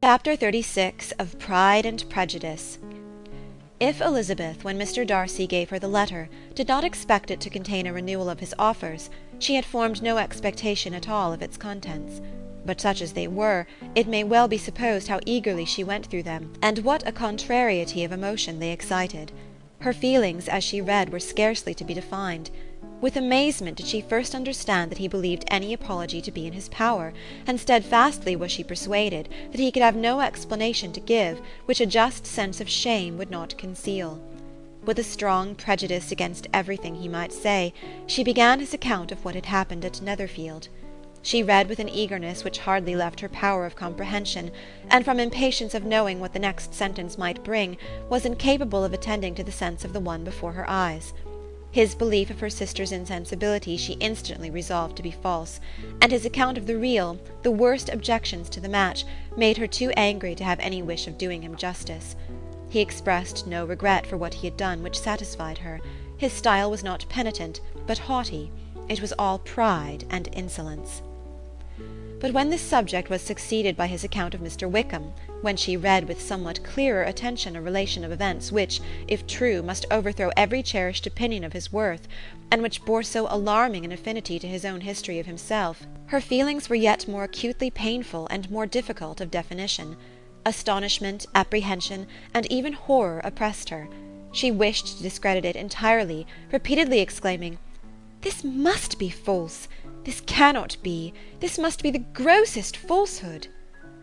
Chapter 36 of Pride and Prejudice. If Elizabeth, when Mr. Darcy gave her the letter, did not expect it to contain a renewal of his offers, she had formed no expectation at all of its contents. But such as they were, it may well be supposed how eagerly she went through them, and what a contrariety of emotion they excited. Her feelings, as she read, were scarcely to be defined. With amazement did she first understand that he believed any apology to be in his power, and steadfastly was she persuaded that he could have no explanation to give which a just sense of shame would not conceal. With a strong prejudice against everything he might say, she began his account of what had happened at Netherfield. She read with an eagerness which hardly left her power of comprehension, and from impatience of knowing what the next sentence might bring, was incapable of attending to the sense of the one before her eyes. His belief of her sister's insensibility she instantly resolved to be false, and his account of the real, the worst objections to the match, made her too angry to have any wish of doing him justice. He expressed no regret for what he had done which satisfied her. His style was not penitent, but haughty. It was all pride and insolence. But when this subject was succeeded by his account of Mr. Wickham, when she read with somewhat clearer attention a relation of events which, if true, must overthrow every cherished opinion of his worth, and which bore so alarming an affinity to his own history of himself, her feelings were yet more acutely painful and more difficult of definition. Astonishment, apprehension, and even horror oppressed her. She wished to discredit it entirely, repeatedly exclaiming, "This must be false! This cannot be! This must be the grossest falsehood!"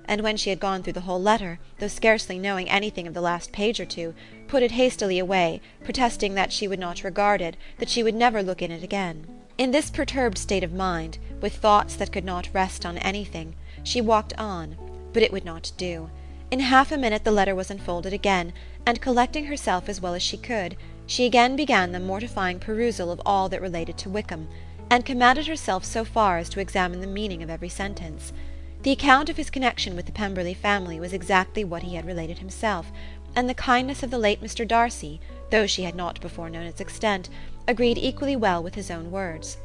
And when she had gone through the whole letter, though scarcely knowing anything of the last page or two, put it hastily away, protesting that she would not regard it, that she would never look in it again. In this perturbed state of mind, with thoughts that could not rest on anything, she walked on, but it would not do. In half a minute the letter was unfolded again, and collecting herself as well as she could, she again began the mortifying perusal of all that related to Wickham, and commanded herself so far as to examine the meaning of every sentence. The account of his connection with the Pemberley family was exactly what he had related himself, and the kindness of the late Mr. Darcy, though she had not before known its extent, agreed equally well with his own words.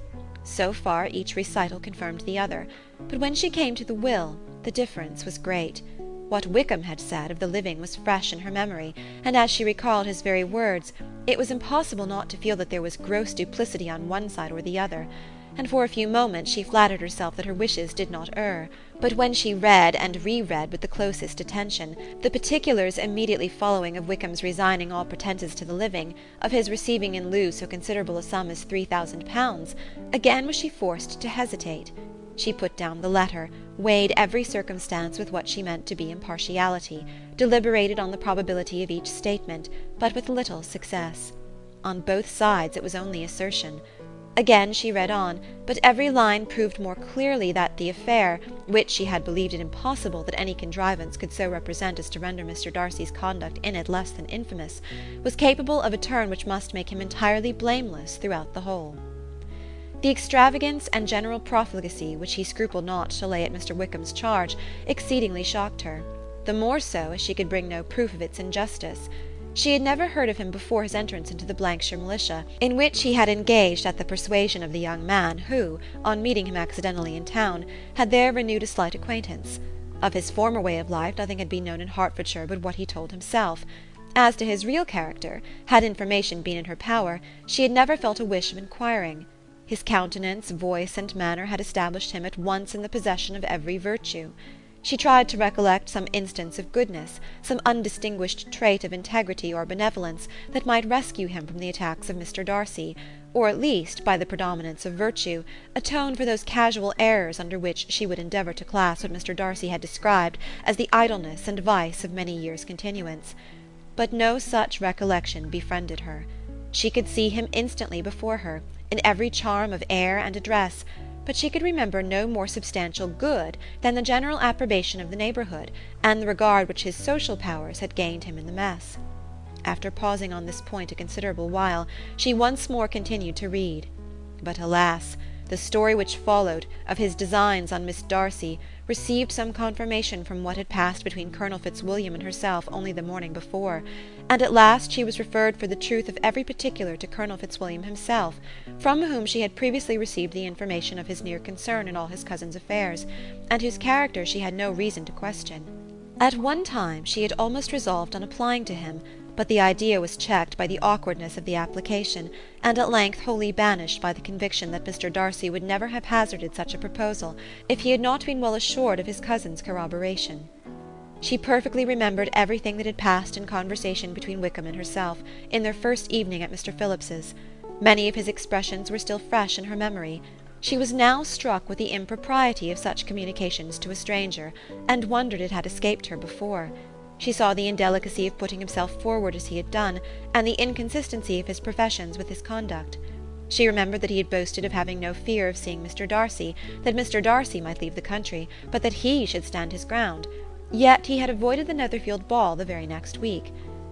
So far each recital confirmed the other, but when she came to the will, the difference was great. What Wickham had said of the living was fresh in her memory, and as she recalled his very words, it was impossible not to feel that there was gross duplicity on one side or the other, and for a few moments she flattered herself that her wishes did not err. But when she read and re-read with the closest attention, the particulars immediately following of Wickham's resigning all pretences to the living, of his receiving in lieu so considerable a sum as £3,000, again was she forced to hesitate. She put down the letter, weighed every circumstance with what she meant to be impartiality, deliberated on the probability of each statement, but with little success. On both sides it was only assertion. Again she read on, but every line proved more clearly that the affair, which she had believed it impossible that any contrivance could so represent as to render Mr. Darcy's conduct in it less than infamous, was capable of a turn which must make him entirely blameless throughout the whole. The extravagance and general profligacy which he scrupled not to lay at Mr. Wickham's charge exceedingly shocked her, the more so as she could bring no proof of its injustice. She had never heard of him before his entrance into the Blankshire militia, in which he had engaged at the persuasion of the young man who, on meeting him accidentally in town, had there renewed a slight acquaintance. Of his former way of life nothing had been known in Hertfordshire but what he told himself. As to his real character, had information been in her power, she had never felt a wish of inquiring. His countenance, voice, and manner had established him at once in the possession of every virtue. She tried to recollect some instance of goodness, some undistinguished trait of integrity or benevolence, that might rescue him from the attacks of Mr. Darcy, or at least, by the predominance of virtue, atone for those casual errors under which she would endeavour to class what Mr. Darcy had described as the idleness and vice of many years' continuance. But no such recollection befriended her. She could see him instantly before her, in every charm of air and address, but she could remember no more substantial good than the general approbation of the neighbourhood, and the regard which his social powers had gained him in the mess. After pausing on this point a considerable while, she once more continued to read. But alas! the story which followed, of his designs on Miss Darcy, received some confirmation from what had passed between Colonel Fitzwilliam and herself only the morning before, and at last she was referred for the truth of every particular to Colonel Fitzwilliam himself, from whom she had previously received the information of his near concern in all his cousin's affairs, and whose character she had no reason to question. At one time she had almost resolved on applying to him, but the idea was checked by the awkwardness of the application, and at length wholly banished by the conviction that Mr. Darcy would never have hazarded such a proposal if he had not been well assured of his cousin's corroboration. She perfectly remembered everything that had passed in conversation between Wickham and herself, in their first evening at Mr. Phillips's. Many of his expressions were still fresh in her memory. She was now struck with the impropriety of such communications to a stranger, and wondered it had escaped her before. She saw the indelicacy of putting himself forward as he had done, and the inconsistency of his professions with his conduct. She remembered that he had boasted of having no fear of seeing Mr. Darcy, that Mr. Darcy might leave the country, but that he should stand his ground. Yet he had avoided the Netherfield ball the very next week.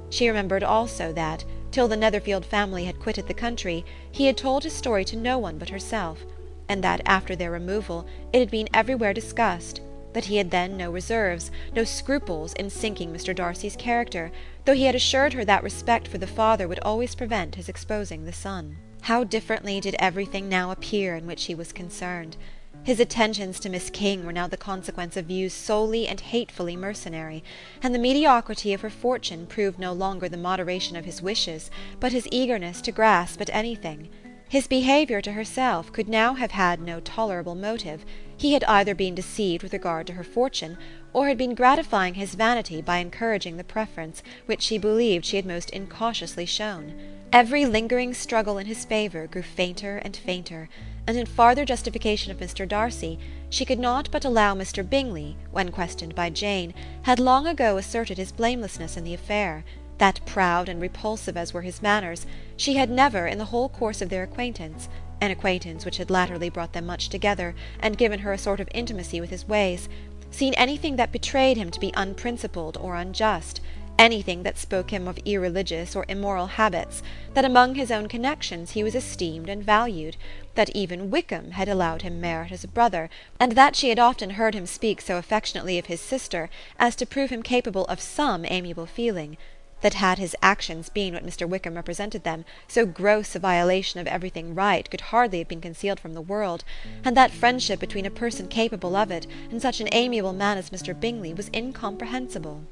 She remembered also that, till the Netherfield family had quitted the country, he had told his story to no one but herself, and that after their removal it had been everywhere discussed, that he had then no reserves, no scruples in sinking Mr. Darcy's character, though he had assured her that respect for the father would always prevent his exposing the son. How differently did everything now appear in which he was concerned! His attentions to Miss King were now the consequence of views solely and hatefully mercenary, and the mediocrity of her fortune proved no longer the moderation of his wishes, but his eagerness to grasp at anything. His behaviour to herself could now have had no tolerable motive. He had either been deceived with regard to her fortune, or had been gratifying his vanity by encouraging the preference which she believed she had most incautiously shown. Every lingering struggle in his favour grew fainter and fainter, and in farther justification of Mr. Darcy, she could not but allow Mr. Bingley, when questioned by Jane, had long ago asserted his blamelessness in the affair, that proud and repulsive as were his manners, she had never, in the whole course of their acquaintance, an acquaintance which had latterly brought them much together, and given her a sort of intimacy with his ways, seen anything that betrayed him to be unprincipled or unjust, anything that spoke him of irreligious or immoral habits, that among his own connections he was esteemed and valued, that even Wickham had allowed him merit as a brother, and that she had often heard him speak so affectionately of his sister as to prove him capable of some amiable feeling, that had his actions been what Mr. Wickham represented them, so gross a violation of everything right could hardly have been concealed from the world, and that friendship between a person capable of it and such an amiable man as Mr. Bingley was incomprehensible.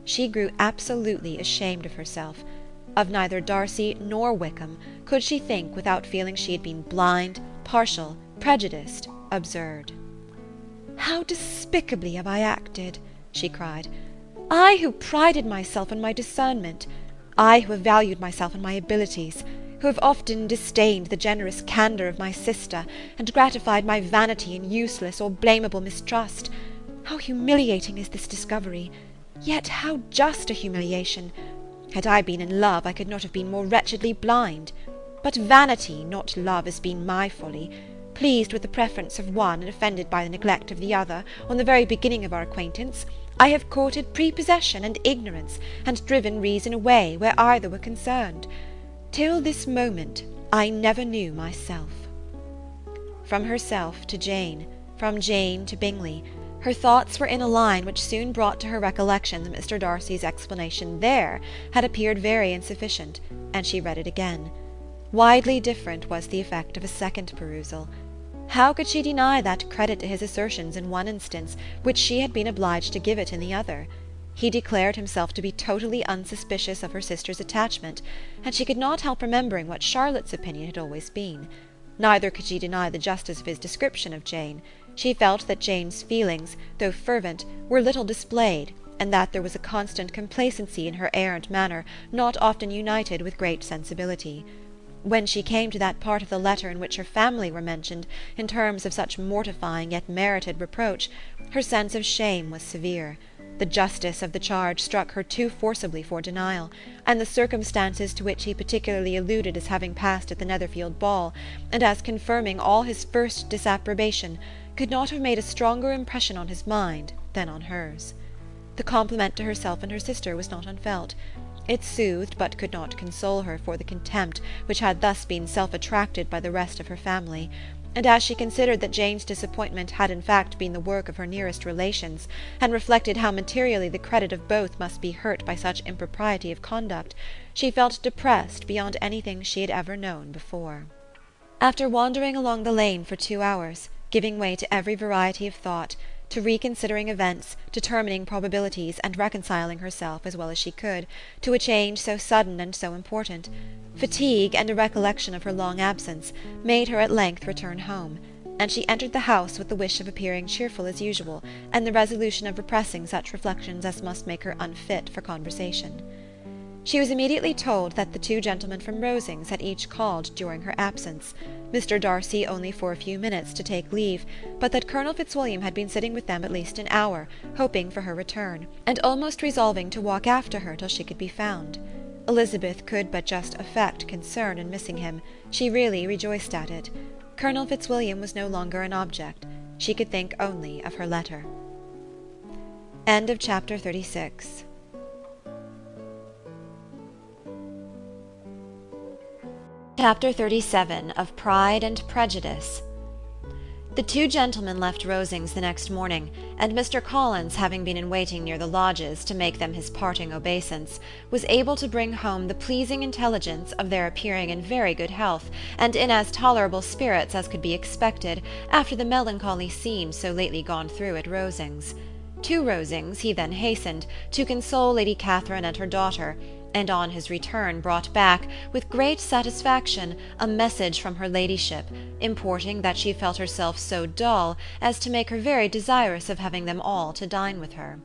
She grew absolutely ashamed of herself. Of neither Darcy nor Wickham could she think without feeling she had been blind, partial, prejudiced, absurd. "How despicably have I acted!" she cried. "I who prided myself on my discernment, I who have valued myself on my abilities, who have often disdained the generous candour of my sister, and gratified my vanity in useless or blamable mistrust. How humiliating is this discovery! Yet how just a humiliation! Had I been in love, I could not have been more wretchedly blind. But vanity, not love, has been my folly. Pleased with the preference of one, and offended by the neglect of the other, on the very beginning of our acquaintance, I have courted prepossession and ignorance, and driven reason away where either were concerned. Till this moment I never knew myself." From herself to Jane, from Jane to Bingley, her thoughts were in a line which soon brought to her recollection that Mr. Darcy's explanation there had appeared very insufficient, and she read it again. Widely different was the effect of a second perusal. How could she deny that credit to his assertions in one instance which she had been obliged to give it in the other? He declared himself to be totally unsuspicious of her sister's attachment, and she could not help remembering what Charlotte's opinion had always been. Neither could she deny the justice of his description of Jane. She felt that Jane's feelings, though fervent, were little displayed, and that there was a constant complacency in her air and manner not often united with great sensibility. When she came to that part of the letter in which her family were mentioned in terms of such mortifying yet merited reproach, her sense of shame was severe. The justice of the charge struck her too forcibly for denial, and the circumstances to which he particularly alluded as having passed at the Netherfield ball, and as confirming all his first disapprobation, could not have made a stronger impression on his mind than on hers. The compliment to herself and her sister was not unfelt. It soothed but could not console her for the contempt which had thus been self-attracted by the rest of her family, and as she considered that Jane's disappointment had in fact been the work of her nearest relations, and reflected how materially the credit of both must be hurt by such impropriety of conduct, she felt depressed beyond anything she had ever known before. After wandering along the lane for 2 hours, giving way to every variety of thought, to reconsidering events, determining probabilities, and reconciling herself, as well as she could, to a change so sudden and so important. Fatigue, and a recollection of her long absence, made her at length return home, and she entered the house with the wish of appearing cheerful as usual, and the resolution of repressing such reflections as must make her unfit for conversation. She was immediately told that the two gentlemen from Rosings had each called during her absence, Mr. Darcy only for a few minutes to take leave, but that Colonel Fitzwilliam had been sitting with them at least an hour, hoping for her return, and almost resolving to walk after her till she could be found. Elizabeth could but just affect concern in missing him. She really rejoiced at it. Colonel Fitzwilliam was no longer an object. She could think only of her letter. End of chapter 36. Chapter 37 of Pride and Prejudice. The two gentlemen left Rosings the next morning, and Mr. Collins, having been in waiting near the lodges to make them his parting obeisance, was able to bring home the pleasing intelligence of their appearing in very good health, and in as tolerable spirits as could be expected after the melancholy scene so lately gone through at Rosings. To Rosings he then hastened, to console Lady Catherine and her daughter, and on his return brought back, with great satisfaction, a message from her ladyship, importing that she felt herself so dull as to make her very desirous of having them all to dine with her.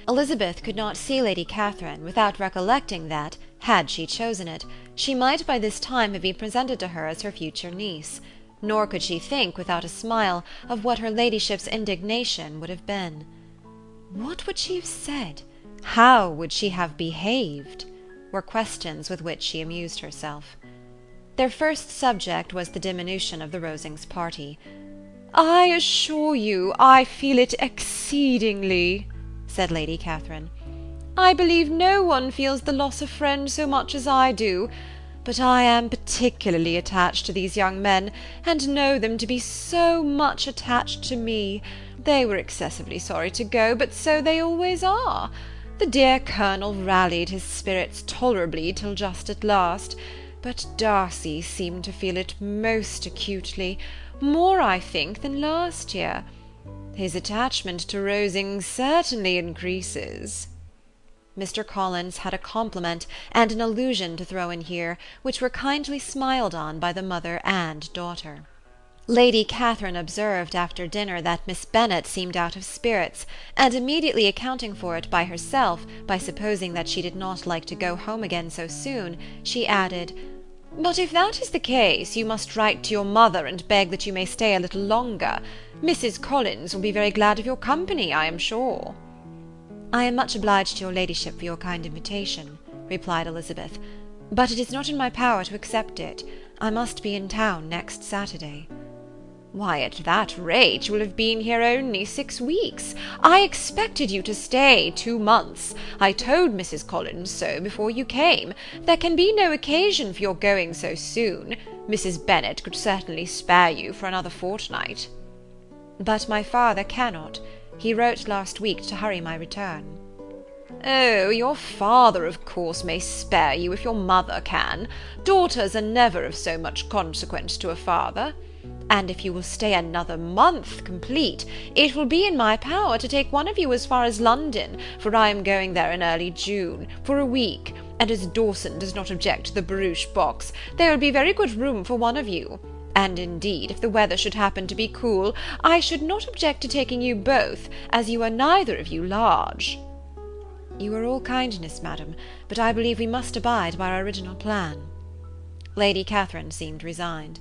Elizabeth could not see Lady Catherine without recollecting that, had she chosen it, she might by this time have been presented to her as her future niece, nor could she think without a smile of what her ladyship's indignation would have been. What would she have said? How would she have behaved? Were questions with which she amused herself. Their first subject was the diminution of the Rosings party. "I assure you I feel it exceedingly," said Lady Catherine. "I believe no one feels the loss of friends so much as I do, but I am particularly attached to these young men, and know them to be so much attached to me. They were excessively sorry to go, but so they always are. The dear Colonel rallied his spirits tolerably till just at last, but Darcy seemed to feel it most acutely, more, I think, than last year. His attachment to Rosings certainly increases." Mr. Collins had a compliment and an allusion to throw in here, which were kindly smiled on by the mother and daughter. Lady Catherine observed after dinner that Miss Bennet seemed out of spirits, and immediately accounting for it by herself, by supposing that she did not like to go home again so soon, she added, "But if that is the case, you must write to your mother and beg that you may stay a little longer. Mrs. Collins will be very glad of your company, I am sure." "I am much obliged to your ladyship for your kind invitation," replied Elizabeth, "but it is not in my power to accept it. I must be in town next Saturday." "Why, at that rate you will have been here only 6 weeks. I expected you to stay 2 months. I told Mrs. Collins so before you came. There can be no occasion for your going so soon. Mrs. Bennet could certainly spare you for another fortnight." "But my father cannot. He wrote last week to hurry my return." "Oh, your father of course may spare you if your mother can. Daughters are never of so much consequence to a father. And if you will stay another month complete, it will be in my power to take one of you as far as London, for I am going there in early June, for a week, and as Dawson does not object to the barouche box, there will be very good room for one of you. And indeed, if the weather should happen to be cool, I should not object to taking you both, as you are neither of you large." "You are all kindness, madam, but I believe we must abide by our original plan." Lady Catherine seemed resigned.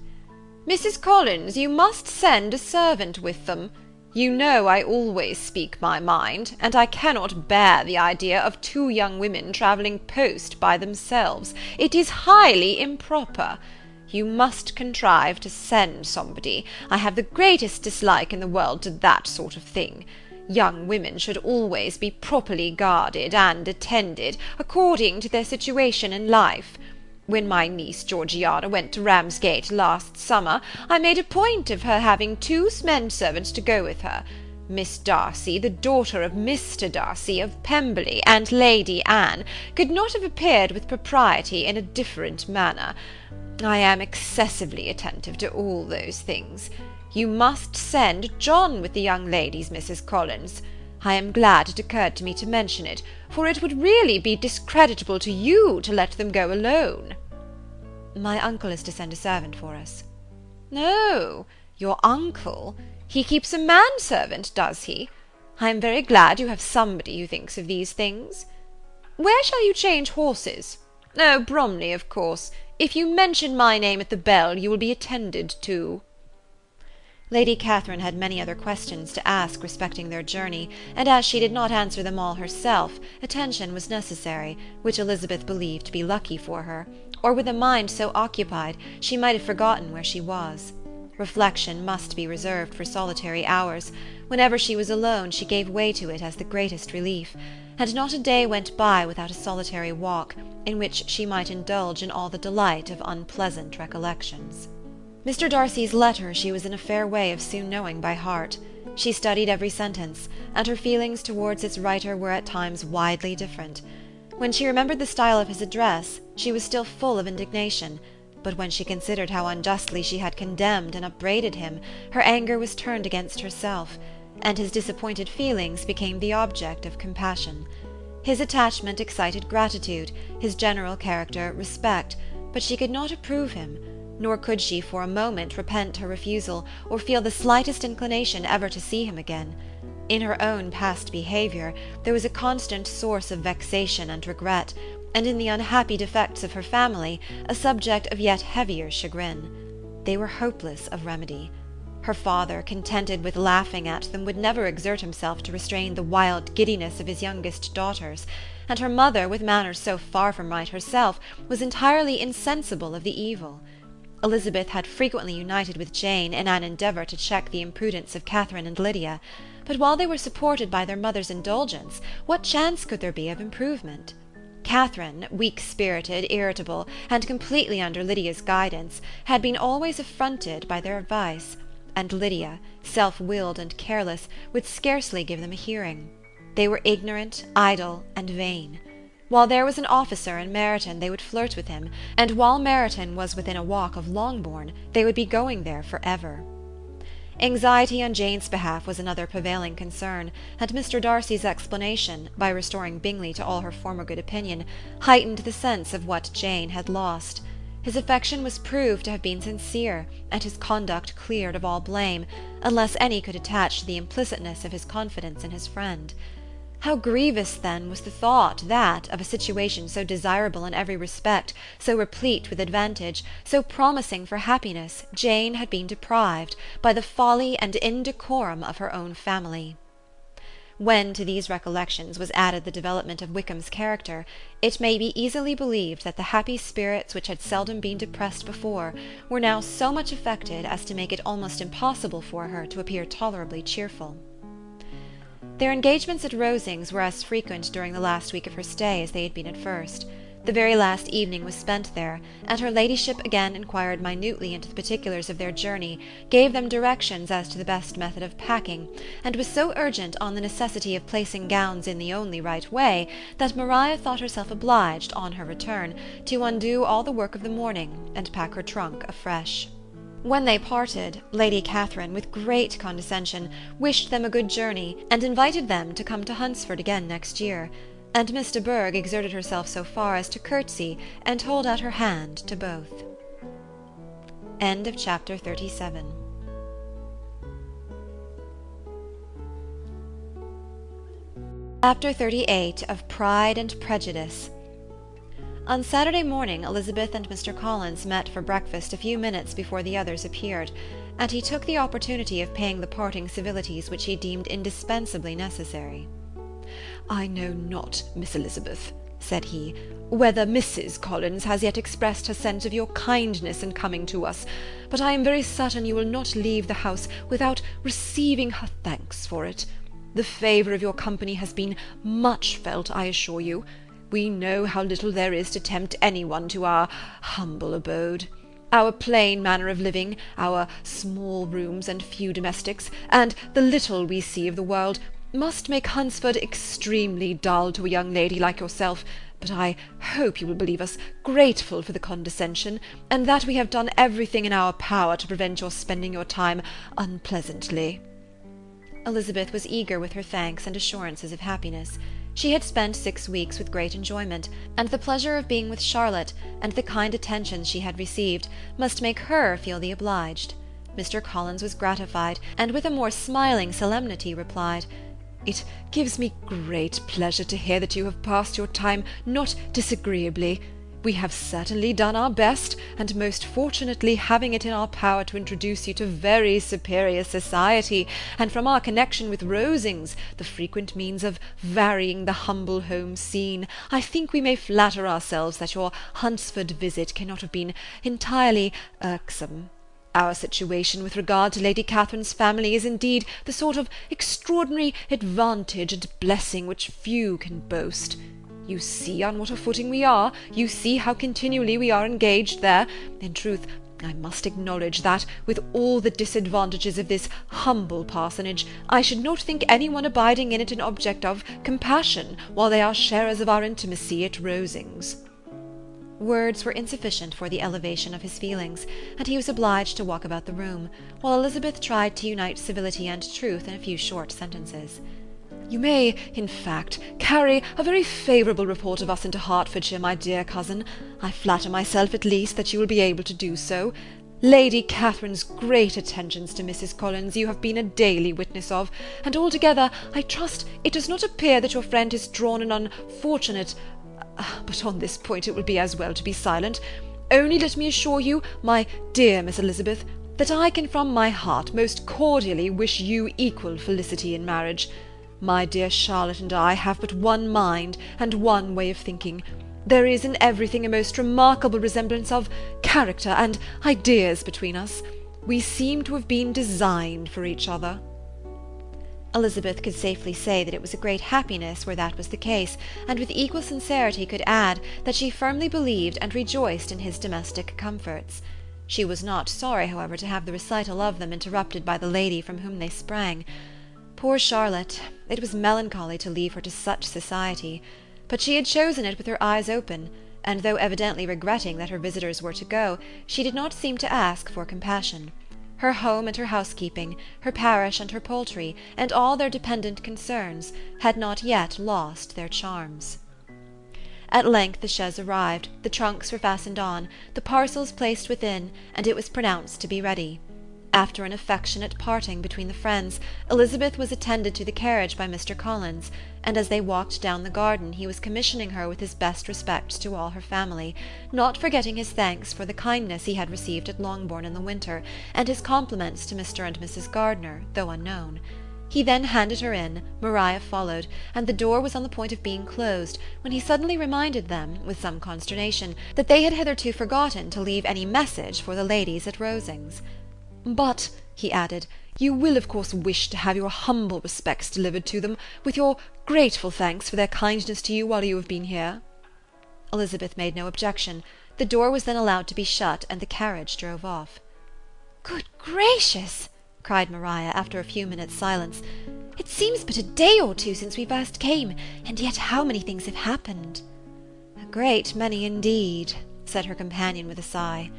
"Mrs. Collins, you must send a servant with them. You know I always speak my mind, and I cannot bear the idea of 2 young women travelling post by themselves. It is highly improper. You must contrive to send somebody. I have the greatest dislike in the world to that sort of thing. Young women should always be properly guarded and attended, according to their situation in life. When my niece Georgiana went to Ramsgate last summer, I made a point of her having 2 men-servants to go with her. Miss Darcy, the daughter of Mr. Darcy of Pemberley, and Lady Anne, could not have appeared with propriety in a different manner. I am excessively attentive to all those things. You must send John with the young ladies, Mrs. Collins. I am glad it occurred to me to mention it, for it would really be discreditable to you to let them go alone." "My uncle is to send a servant for us." "Oh, your uncle? He keeps a manservant, does he? I am very glad you have somebody who thinks of these things. Where shall you change horses? Oh, Bromley, of course. If you mention my name at the bell, you will be attended to." Lady Catherine had many other questions to ask respecting their journey, and as she did not answer them all herself, attention was necessary, which Elizabeth believed to be lucky for her, or with a mind so occupied she might have forgotten where she was. Reflection must be reserved for solitary hours. Whenever she was alone she gave way to it as the greatest relief, and not a day went by without a solitary walk, in which she might indulge in all the delight of unpleasant recollections. Mr. Darcy's letter she was in a fair way of soon knowing by heart. She studied every sentence, and her feelings towards its writer were at times widely different. When she remembered the style of his address, she was still full of indignation, but when she considered how unjustly she had condemned and upbraided him, her anger was turned against herself, and his disappointed feelings became the object of compassion. His attachment excited gratitude, his general character respect, but she could not approve him, nor could she for a moment repent her refusal, or feel the slightest inclination ever to see him again. In her own past behaviour there was a constant source of vexation and regret, and in the unhappy defects of her family a subject of yet heavier chagrin. They were hopeless of remedy. Her father, contented with laughing at them, would never exert himself to restrain the wild giddiness of his youngest daughters, and her mother, with manners so far from right herself, was entirely insensible of the evil. Elizabeth had frequently united with Jane in an endeavour to check the imprudence of Catherine and Lydia, but while they were supported by their mother's indulgence, what chance could there be of improvement? Catherine, weak-spirited, irritable, and completely under Lydia's guidance, had been always affronted by their advice, and Lydia, self-willed and careless, would scarcely give them a hearing. They were ignorant, idle, and vain. While there was an officer in Meryton they would flirt with him, and while Meryton was within a walk of Longbourn they would be going there for ever. Anxiety on Jane's behalf was another prevailing concern, and Mr. Darcy's explanation, by restoring Bingley to all her former good opinion, heightened the sense of what Jane had lost. His affection was proved to have been sincere, and his conduct cleared of all blame, unless any could attach to the implicitness of his confidence in his friend. How grievous, then, was the thought that, of a situation so desirable in every respect, so replete with advantage, so promising for happiness, Jane had been deprived, by the folly and indecorum of her own family. When to these recollections was added the development of Wickham's character, it may be easily believed that the happy spirits which had seldom been depressed before were now so much affected as to make it almost impossible for her to appear tolerably cheerful. Their engagements at Rosings were as frequent during the last week of her stay as they had been at first. The very last evening was spent there, and her ladyship again inquired minutely into the particulars of their journey, gave them directions as to the best method of packing, and was so urgent on the necessity of placing gowns in the only right way, that Maria thought herself obliged, on her return, to undo all the work of the morning, and pack her trunk afresh. When they parted, Lady Catherine, with great condescension, wished them a good journey, and invited them to come to Hunsford again next year, and Miss de Bourgh exerted herself so far as to curtsy and hold out her hand to both. End of chapter 37. Chapter 38 of Pride and Prejudice. On Saturday morning Elizabeth and Mr. Collins met for breakfast a few minutes before the others appeared, and he took the opportunity of paying the parting civilities which he deemed indispensably necessary. "I know not, Miss Elizabeth," said he, "whether Mrs. Collins has yet expressed her sense of your kindness in coming to us, but I am very certain you will not leave the house without receiving her thanks for it. The favour of your company has been much felt, I assure you. We know how little there is to tempt anyone to our humble abode. Our plain manner of living, our small rooms and few domestics, and the little we see of the world, must make Hunsford extremely dull to a young lady like yourself, but I hope you will believe us grateful for the condescension, and that we have done everything in our power to prevent your spending your time unpleasantly." Elizabeth was eager with her thanks and assurances of happiness. She had spent 6 weeks with great enjoyment, and the pleasure of being with Charlotte, and the kind attentions she had received, must make her feel the obliged. Mr. Collins was gratified, and with a more smiling solemnity replied, "It gives me great pleasure to hear that you have passed your time not disagreeably. We have certainly done our best, and most fortunately having it in our power to introduce you to very superior society, and from our connection with Rosings, the frequent means of varying the humble home scene, I think we may flatter ourselves that your Hunsford visit cannot have been entirely irksome. Our situation with regard to Lady Catherine's family is indeed the sort of extraordinary advantage and blessing which few can boast. You see on what a footing we are, you see how continually we are engaged there. In truth, I must acknowledge that, with all the disadvantages of this humble parsonage, I should not think any one abiding in it an object of compassion, while they are sharers of our intimacy at Rosings." Words were insufficient for the elevation of his feelings, and he was obliged to walk about the room, while Elizabeth tried to unite civility and truth in a few short sentences. "You may, in fact, carry a very favourable report of us into Hertfordshire, my dear cousin. I flatter myself, at least, that you will be able to do so. Lady Catherine's great attentions to Mrs. Collins you have been a daily witness of, and altogether, I trust, it does not appear that your friend has drawn an unfortunate... but on this point it will be as well to be silent. Only let me assure you, my dear Miss Elizabeth, that I can from my heart most cordially wish you equal felicity in marriage. My dear Charlotte and I have but one mind and one way of thinking. There is in everything a most remarkable resemblance of character and ideas between us. We seem to have been designed for each other." Elizabeth could safely say that it was a great happiness where that was the case, and with equal sincerity could add that she firmly believed and rejoiced in his domestic comforts. She was not sorry, however, to have the recital of them interrupted by the lady from whom they sprang. Poor Charlotte! It was melancholy to leave her to such society, but she had chosen it with her eyes open, and though evidently regretting that her visitors were to go, she did not seem to ask for compassion. Her home and her housekeeping, her parish and her poultry, and all their dependent concerns, had not yet lost their charms. At length the chaise arrived, the trunks were fastened on, the parcels placed within, and it was pronounced to be ready. After an affectionate parting between the friends, Elizabeth was attended to the carriage by Mr. Collins, and as they walked down the garden he was commissioning her with his best respects to all her family, not forgetting his thanks for the kindness he had received at Longbourn in the winter, and his compliments to Mr. and Mrs. Gardiner, though unknown. He then handed her in, Maria followed, and the door was on the point of being closed, when he suddenly reminded them, with some consternation, that they had hitherto forgotten to leave any message for the ladies at Rosings. "But," he added, "you will of course wish to have your humble respects delivered to them, with your grateful thanks for their kindness to you while you have been here." Elizabeth made no objection. The door was then allowed to be shut, and the carriage drove off. "Good gracious!" cried Maria, after a few minutes' silence. "It seems but a day or two since we first came, and yet how many things have happened!" "A great many indeed," said her companion with a sigh.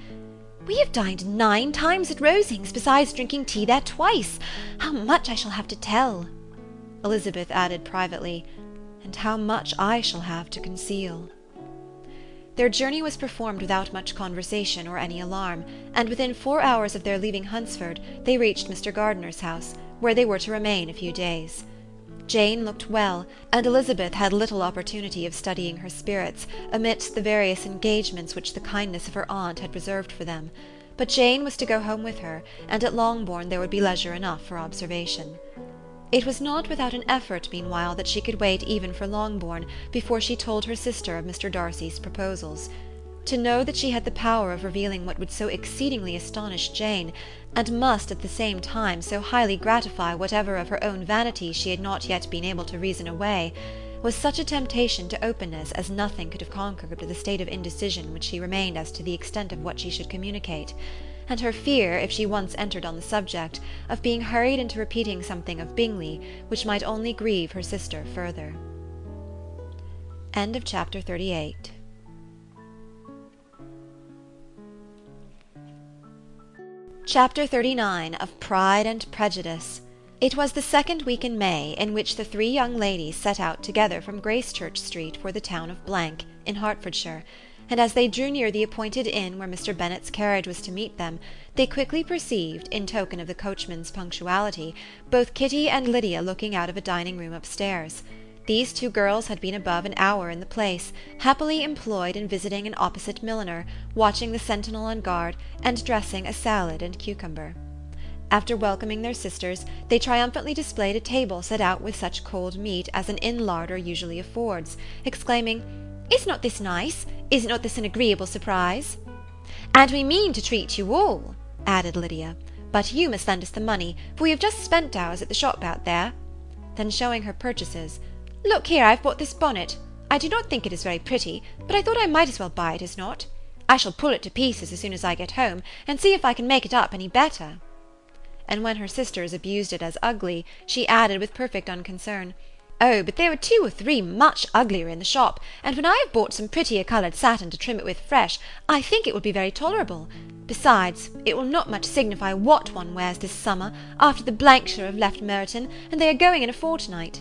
"We have dined 9 times at Rosings, besides drinking tea there twice. How much I shall have to tell!" Elizabeth added privately, "and how much I shall have to conceal." Their journey was performed without much conversation or any alarm, and within 4 hours of their leaving Hunsford they reached Mr. Gardiner's house, where they were to remain a few days. Jane looked well, and Elizabeth had little opportunity of studying her spirits, amidst the various engagements which the kindness of her aunt had reserved for them. But Jane was to go home with her, and at Longbourn there would be leisure enough for observation. It was not without an effort, meanwhile, that she could wait even for Longbourn before she told her sister of Mr. Darcy's proposals. To know that she had the power of revealing what would so exceedingly astonish Jane, and must at the same time so highly gratify whatever of her own vanity she had not yet been able to reason away, was such a temptation to openness as nothing could have conquered the state of indecision which she remained as to the extent of what she should communicate. and her fear, if she once entered on the subject, of being hurried into repeating something of Bingley, which might only grieve her sister further. End of chapter 38. Chapter 39 of Pride and Prejudice. It was the second week in May, in which the three young ladies set out together from Gracechurch Street for the town of Blank, in Hertfordshire, and as they drew near the appointed inn where Mr. Bennet's carriage was to meet them, they quickly perceived, in token of the coachman's punctuality, both Kitty and Lydia looking out of a dining-room upstairs. These two girls had been above an hour in the place, happily employed in visiting an opposite milliner, watching the sentinel on guard, and dressing a salad and cucumber. After welcoming their sisters, they triumphantly displayed a table set out with such cold meat as an inn larder usually affords, exclaiming, "Is not this nice? Is not this an agreeable surprise?" "And we mean to treat you all," added Lydia, "but you must lend us the money, for we have just spent ours at the shop out there." Then showing her purchases, "Look here, I've bought this bonnet. I do not think it is very pretty, but I thought I might as well buy it as not. I shall pull it to pieces as soon as I get home, and see if I can make it up any better." And when her sisters abused it as ugly, she added with perfect unconcern, "Oh, but there were 2 or 3 much uglier in the shop, and when I have bought some prettier coloured satin to trim it with fresh, I think it will be very tolerable. Besides, it will not much signify what one wears this summer, after the Blankshire have left Meryton, and they are going in a fortnight."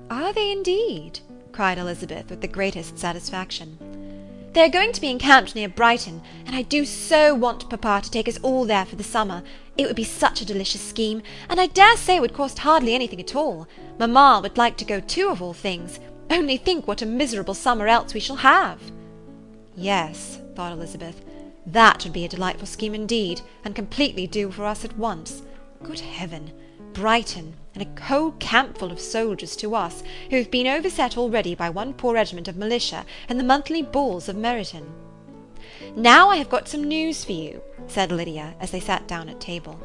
"Are they indeed?" cried Elizabeth with the greatest satisfaction. "They are going to be encamped near Brighton, and I do so want papa to take us all there for the summer. It would be such a delicious scheme, and I dare say it would cost hardly anything at all. Mamma would like to go too, of all things. Only think what a miserable summer else we shall have." Yes, thought Elizabeth, that would be a delightful scheme indeed, and completely do for us at once. Good heaven! Brighton, and a whole camp full of soldiers to us, who have been overset already by one poor regiment of militia and the monthly balls of Meryton. "Now I have got some news for you," said Lydia, as they sat down at table.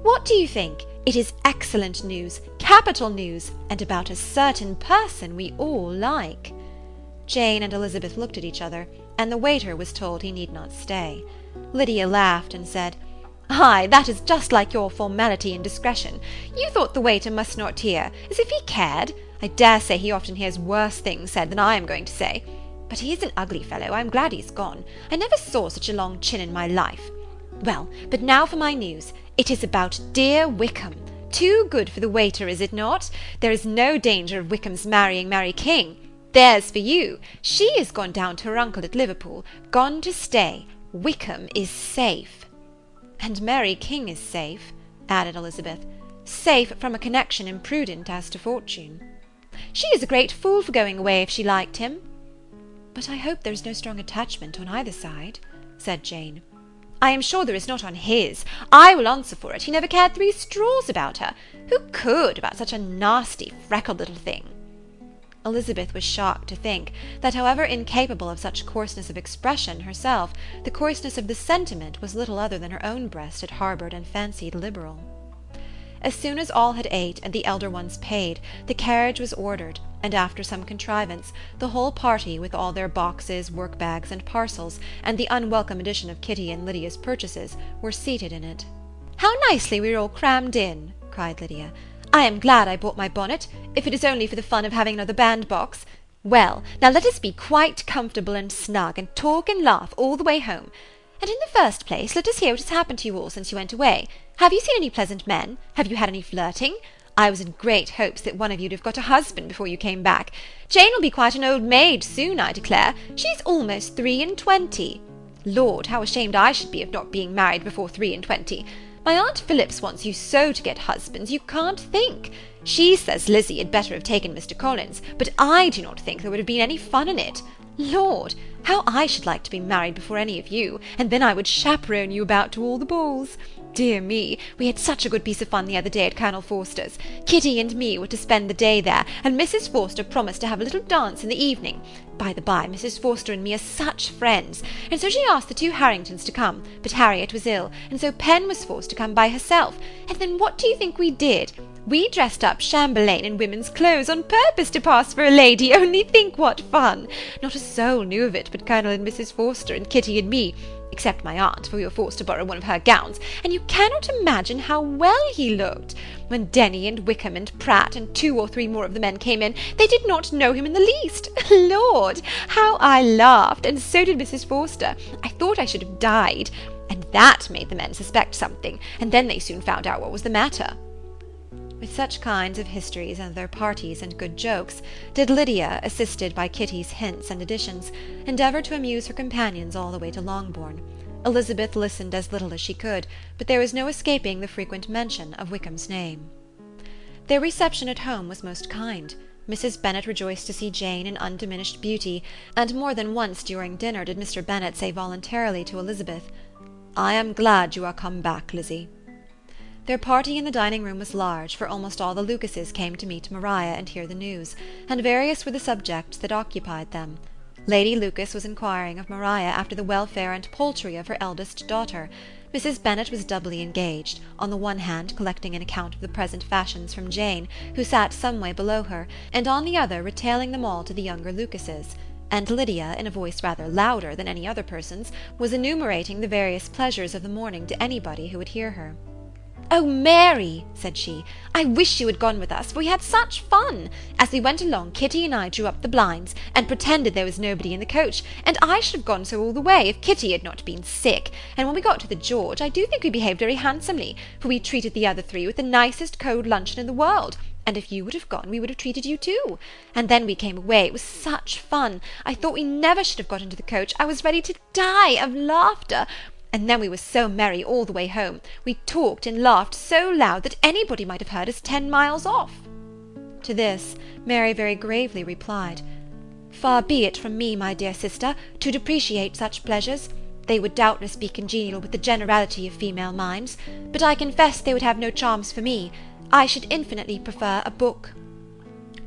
"What do you think? It is excellent news, capital news, and about a certain person we all like." Jane and Elizabeth looked at each other, and the waiter was told he need not stay. Lydia laughed and said, "Ay, that is just like your formality and discretion. You thought the waiter must not hear, as if he cared. I dare say he often hears worse things said than I am going to say. But he is an ugly fellow. I am glad he's gone. I never saw such a long chin in my life. Well, but now for my news. It is about dear Wickham. Too good for the waiter, is it not? There is no danger of Wickham's marrying Mary King. There's for you. She is gone down to her uncle at Liverpool, gone to stay. Wickham is safe." "And Mary King is safe," added Elizabeth. "Safe from a connection imprudent as to fortune." "She is a great fool for going away if she liked him." "But I hope there is no strong attachment on either side," said Jane. "I am sure there is not on his. I will answer for it. He never cared 3 straws about her. Who could, about such a nasty, freckled little thing?" Elizabeth was shocked to think that, however incapable of such coarseness of expression herself, the coarseness of the sentiment was little other than her own breast had harboured and fancied liberal. As soon as all had ate, and the elder ones paid, the carriage was ordered, and after some contrivance, the whole party, with all their boxes, work-bags, and parcels, and the unwelcome addition of Kitty and Lydia's purchases, were seated in it. "How nicely we are all crammed in!" cried Lydia. "I am glad I bought my bonnet, if it is only for the fun of having another bandbox. Well, now let us be quite comfortable and snug, and talk and laugh all the way home. And in the first place, let us hear what has happened to you all since you went away. Have you seen any pleasant men? Have you had any flirting? I was in great hopes that one of you'd have got a husband before you came back. Jane will be quite an old maid soon, I declare. She's almost 23. Lord, how ashamed I should be of not being married before 23. My Aunt Phillips wants you so to get husbands, you can't think. She says Lizzie had better have taken Mr. Collins, but I do not think there would have been any fun in it. Lord, how I should like to be married before any of you, and then I would chaperone you about to all the balls. Dear me, we had such a good piece of fun the other day at Colonel Forster's. Kitty and me were to spend the day there, and Mrs. Forster promised to have a little dance in the evening. By the by, Mrs. Forster and me are such friends, and so she asked the 2 Harringtons to come, but Harriet was ill, and so Pen was forced to come by herself. And then what do you think we did? We dressed up Chamberlain in women's clothes on purpose to pass for a lady. Only think what fun! Not a soul knew of it but Colonel and Mrs. Forster and Kitty and me. except my aunt, for we were forced to borrow one of her gowns, and you cannot imagine how well he looked. When Denny and Wickham and Pratt and 2 or 3 more of the men came in, they did not know him in the least. Lord, how I laughed, and so did Mrs. Forster. I thought I should have died, and that made the men suspect something, and then they soon found out what was the matter. With such kinds of histories and their parties and good jokes did Lydia, assisted by Kitty's hints and additions, endeavour to amuse her companions all the way to Longbourn. Elizabeth listened as little as she could, but there was no escaping the frequent mention of Wickham's name. Their reception at home was most kind. Mrs. Bennet rejoiced to see Jane in undiminished beauty, and more than once during dinner did Mr. Bennet say voluntarily to Elizabeth, "I am glad you are come back, Lizzie." Their party in the dining-room was large, for almost all the Lucases came to meet Maria and hear the news, and various were the subjects that occupied them. Lady Lucas was inquiring of Maria after the welfare and poultry of her eldest daughter. Mrs. Bennet was doubly engaged, on the one hand collecting an account of the present fashions from Jane, who sat some way below her, and on the other retailing them all to the younger Lucases; and Lydia, in a voice rather louder than any other person's, was enumerating the various pleasures of the morning to anybody who would hear her. "Oh, Mary," said she, "I wish you had gone with us, for we had such fun. As we went along, Kitty and I drew up the blinds, and pretended there was nobody in the coach, and I should have gone so all the way, if Kitty had not been sick, and when we got to the George, I do think we behaved very handsomely, for we treated the other 3 with the nicest cold luncheon in the world, and if you would have gone, we would have treated you too. And then we came away, it was such fun, I thought we never should have got into the coach, I was ready to die of laughter. And then we were so merry all the way home. We talked and laughed so loud that anybody might have heard us 10 miles off." To this, Mary very gravely replied, "Far be it from me, my dear sister, to depreciate such pleasures. They would doubtless be congenial with the generality of female minds, but I confess they would have no charms for me. I should infinitely prefer a book."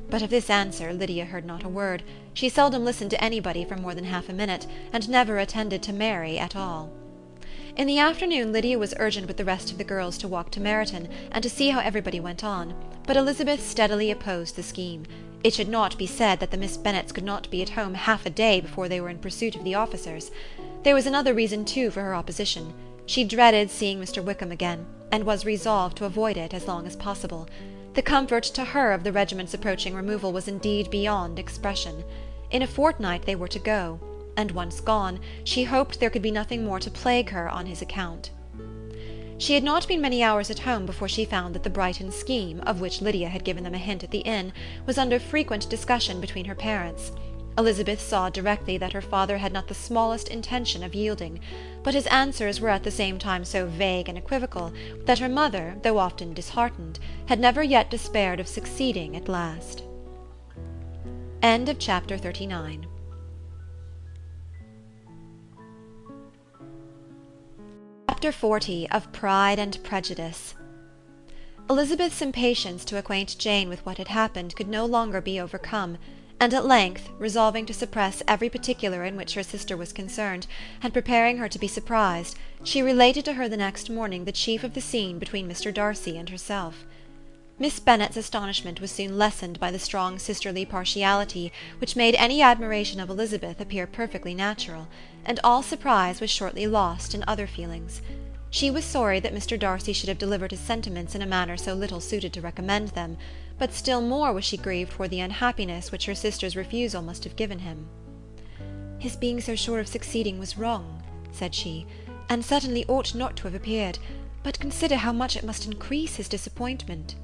But of this answer Lydia heard not a word. She seldom listened to anybody for more than half a minute, and never attended to Mary at all. In the afternoon Lydia was urgent with the rest of the girls to walk to Meryton, and to see how everybody went on, but Elizabeth steadily opposed the scheme. It should not be said that the Miss Bennets could not be at home half a day before they were in pursuit of the officers. There was another reason too for her opposition. She dreaded seeing Mr. Wickham again, and was resolved to avoid it as long as possible. The comfort to her of the regiment's approaching removal was indeed beyond expression. In a fortnight they were to go, and once gone, she hoped there could be nothing more to plague her on his account. She had not been many hours at home before she found that the Brighton scheme, of which Lydia had given them a hint at the inn, was under frequent discussion between her parents. Elizabeth saw directly that her father had not the smallest intention of yielding, but his answers were at the same time so vague and equivocal that her mother, though often disheartened, had never yet despaired of succeeding at last. End of chapter 39. Chapter 40 of Pride and Prejudice. Elizabeth's impatience to acquaint Jane with what had happened could no longer be overcome, and at length, resolving to suppress every particular in which her sister was concerned, and preparing her to be surprised, she related to her the next morning the chief of the scene between Mr. Darcy and herself. Miss Bennet's astonishment was soon lessened by the strong sisterly partiality which made any admiration of Elizabeth appear perfectly natural, and all surprise was shortly lost in other feelings. She was sorry that Mr. Darcy should have delivered his sentiments in a manner so little suited to recommend them, but still more was she grieved for the unhappiness which her sister's refusal must have given him. "His being so sure of succeeding was wrong," said she, "and certainly ought not to have appeared, but consider how much it must increase his disappointment."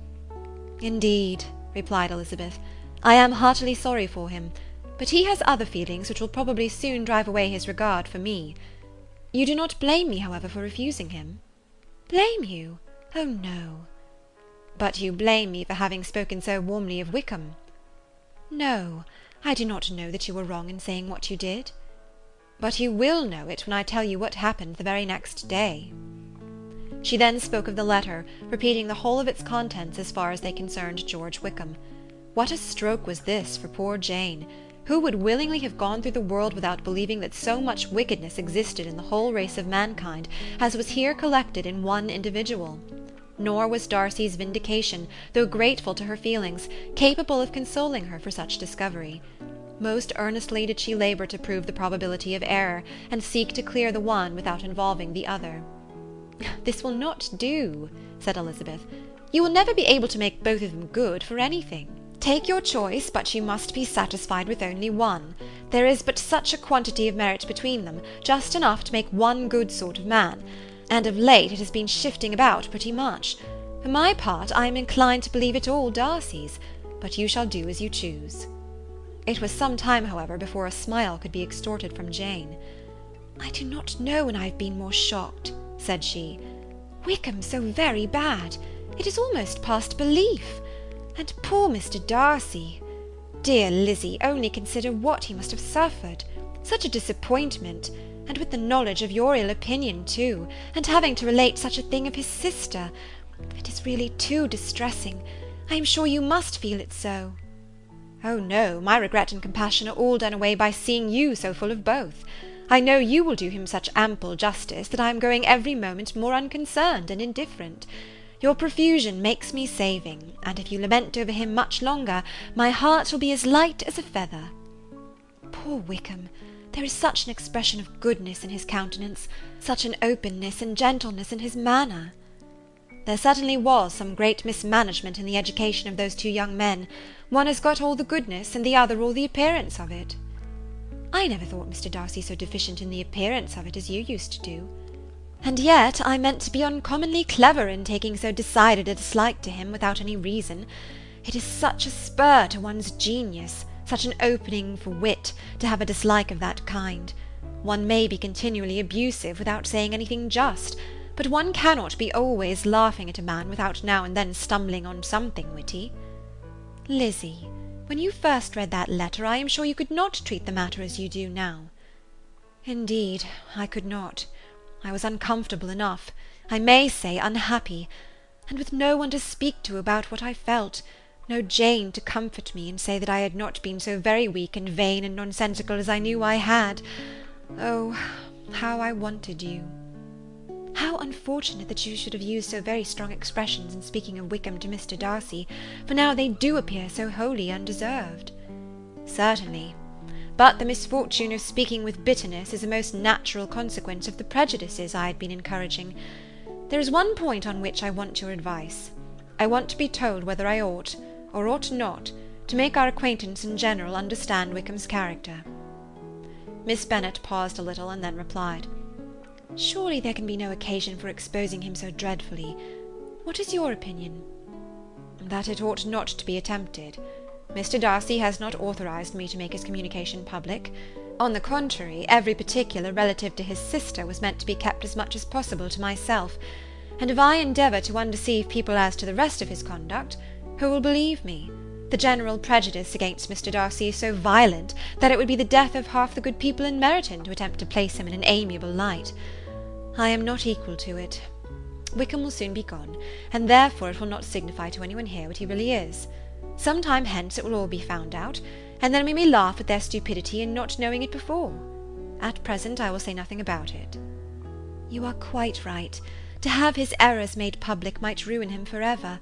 "Indeed," replied Elizabeth, "I am heartily sorry for him, but he has other feelings which will probably soon drive away his regard for me. You do not blame me, however, for refusing him?" "Blame you? Oh, no." "But you blame me for having spoken so warmly of Wickham?" "No, I do not know that you were wrong in saying what you did." "But you will know it when I tell you what happened the very next day." She then spoke of the letter, repeating the whole of its contents as far as they concerned George Wickham. What a stroke was this for poor Jane! Who would willingly have gone through the world without believing that so much wickedness existed in the whole race of mankind as was here collected in one individual? Nor was Darcy's vindication, though grateful to her feelings, capable of consoling her for such discovery. Most earnestly did she labour to prove the probability of error, and seek to clear the one without involving the other. "This will not do," said Elizabeth. "You will never be able to make both of them good for anything. Take your choice, but you must be satisfied with only one. There is but such a quantity of merit between them, just enough to make one good sort of man, and of late it has been shifting about pretty much. For my part, I am inclined to believe it all Darcy's, but you shall do as you choose." It was some time, however, before a smile could be extorted from Jane. "I do not know when I have been more shocked," said she. "Wickham so very bad! It is almost past belief. And poor Mr. Darcy! Dear Lizzy, only consider what he must have suffered. Such a disappointment, and with the knowledge of your ill opinion too, and having to relate such a thing of his sister. It is really too distressing. I am sure you must feel it so." "Oh no, my regret and compassion are all done away by seeing you so full of both. I know you will do him such ample justice that I am growing every moment more unconcerned and indifferent. Your profusion makes me saving, and if you lament over him much longer, my heart will be as light as a feather." "Poor Wickham! There is such an expression of goodness in his countenance, such an openness and gentleness in his manner." "There certainly was some great mismanagement in the education of those two young men. One has got all the goodness, and the other all the appearance of it." "I never thought Mr. Darcy so deficient in the appearance of it as you used to do." "And yet I meant to be uncommonly clever in taking so decided a dislike to him without any reason. It is such a spur to one's genius, such an opening for wit, to have a dislike of that kind. One may be continually abusive without saying anything just, but one cannot be always laughing at a man without now and then stumbling on something witty. Lizzy, when you first read that letter, I am sure you could not treat the matter as you do now." "Indeed, I could not. I was uncomfortable enough, I may say unhappy, and with no one to speak to about what I felt, no Jane to comfort me and say that I had not been so very weak and vain and nonsensical as I knew I had. Oh, how I wanted you! How unfortunate that you should have used so very strong expressions in speaking of Wickham to Mr. Darcy, for now they do appear so wholly undeserved." "Certainly. But the misfortune of speaking with bitterness is a most natural consequence of the prejudices I had been encouraging. There is one point on which I want your advice. I want to be told whether I ought, or ought not, to make our acquaintance in general understand Wickham's character." Miss Bennet paused a little, and then replied, "Surely there can be no occasion for exposing him so dreadfully. What is your opinion?" "That it ought not to be attempted. Mr. Darcy has not authorized me to make his communication public. On the contrary, every particular relative to his sister was meant to be kept as much as possible to myself, and if I endeavour to undeceive people as to the rest of his conduct, who will believe me? The general prejudice against Mr. Darcy is so violent that it would be the death of half the good people in Meryton to attempt to place him in an amiable light. I am not equal to it. Wickham will soon be gone, and therefore it will not signify to anyone here what he really is. Some time hence it will all be found out, and then we may laugh at their stupidity in not knowing it before. At present I will say nothing about it." "You are quite right. To have his errors made public might ruin him for ever.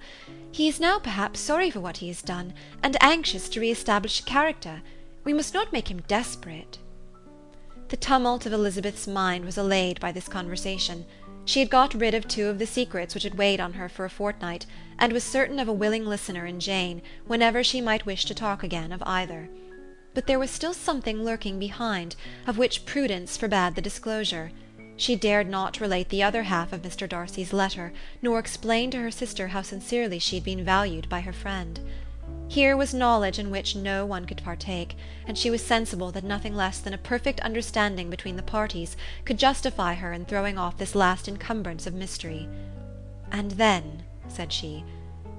He is now perhaps sorry for what he has done, and anxious to re-establish a character. We must not make him desperate." The tumult of Elizabeth's mind was allayed by this conversation. She had got rid of two of the secrets which had weighed on her for a fortnight, and was certain of a willing listener in Jane, whenever she might wish to talk again of either. But there was still something lurking behind, of which prudence forbade the disclosure. She dared not relate the other half of Mr. Darcy's letter, nor explain to her sister how sincerely she had been valued by her friend. Here was knowledge in which no one could partake, and she was sensible that nothing less than a perfect understanding between the parties could justify her in throwing off this last encumbrance of mystery. "And then," said she,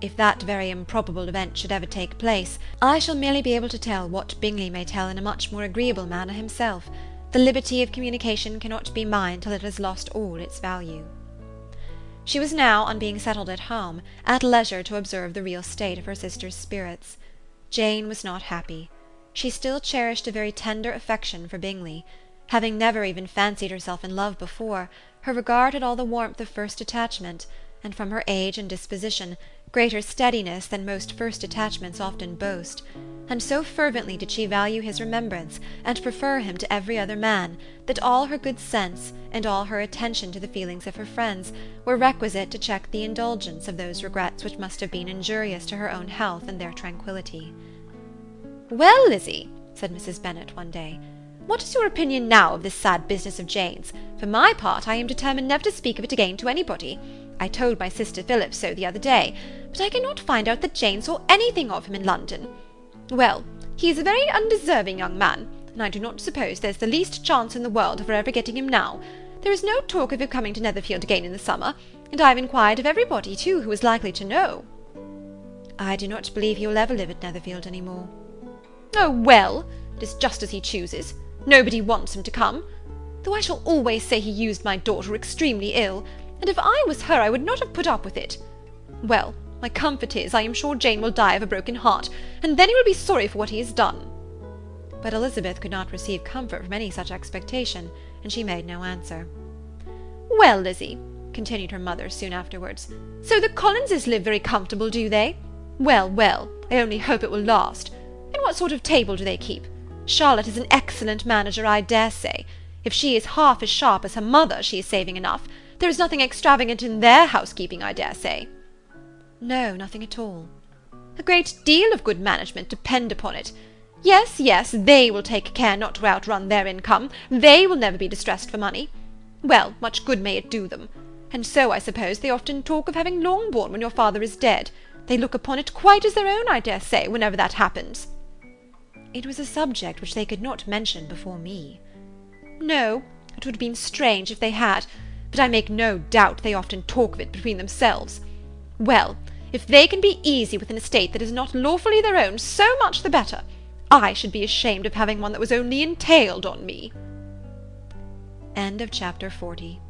"if that very improbable event should ever take place, I shall merely be able to tell what Bingley may tell in a much more agreeable manner himself. The liberty of communication cannot be mine till it has lost all its value." She was now, on being settled at home, at leisure to observe the real state of her sister's spirits. Jane was not happy. She still cherished a very tender affection for Bingley. Having never even fancied herself in love before, her regard had all the warmth of first attachment, and from her age and disposition, greater steadiness than most first attachments often boast, and so fervently did she value his remembrance, and prefer him to every other man, that all her good sense, and all her attention to the feelings of her friends, were requisite to check the indulgence of those regrets which must have been injurious to her own health and their tranquillity. "Well, Lizzy," said Mrs. Bennet one day, "what is your opinion now of this sad business of Jane's? For my part, I am determined never to speak of it again to anybody. I told my sister Phillips so the other day, but I cannot find out that Jane saw anything of him in London. Well, he is a very undeserving young man, and I do not suppose there's the least chance in the world of her ever getting him now. There is no talk of him coming to Netherfield again in the summer, and I have inquired of everybody, too, who is likely to know." "I do not believe he will ever live at Netherfield any more." "Oh, well, it is just as he chooses. Nobody wants him to come. Though I shall always say he used my daughter extremely ill, and if I was her I would not have put up with it. Well, my comfort is, I am sure Jane will die of a broken heart, and then he will be sorry for what he has done." But Elizabeth could not receive comfort from any such expectation, and she made no answer. "Well, Lizzy," continued her mother soon afterwards, "so the Collinses live very comfortable, do they? Well, well, I only hope it will last. And what sort of table do they keep? Charlotte is an excellent manager, I dare say. If she is half as sharp as her mother, she is saving enough. There is nothing extravagant in their housekeeping, I dare say." "No, nothing at all." "A great deal of good management, depend upon it. Yes, yes, they will take care not to outrun their income. They will never be distressed for money. Well, much good may it do them. And so, I suppose, they often talk of having Longbourn when your father is dead. They look upon it quite as their own, I dare say, whenever that happens." "It was a subject which they could not mention before me." "No, it would have been strange if they had, but I make no doubt they often talk of it between themselves. Well, if they can be easy with an estate that is not lawfully their own, so much the better. I should be ashamed of having one that was only entailed on me." End of chapter 40.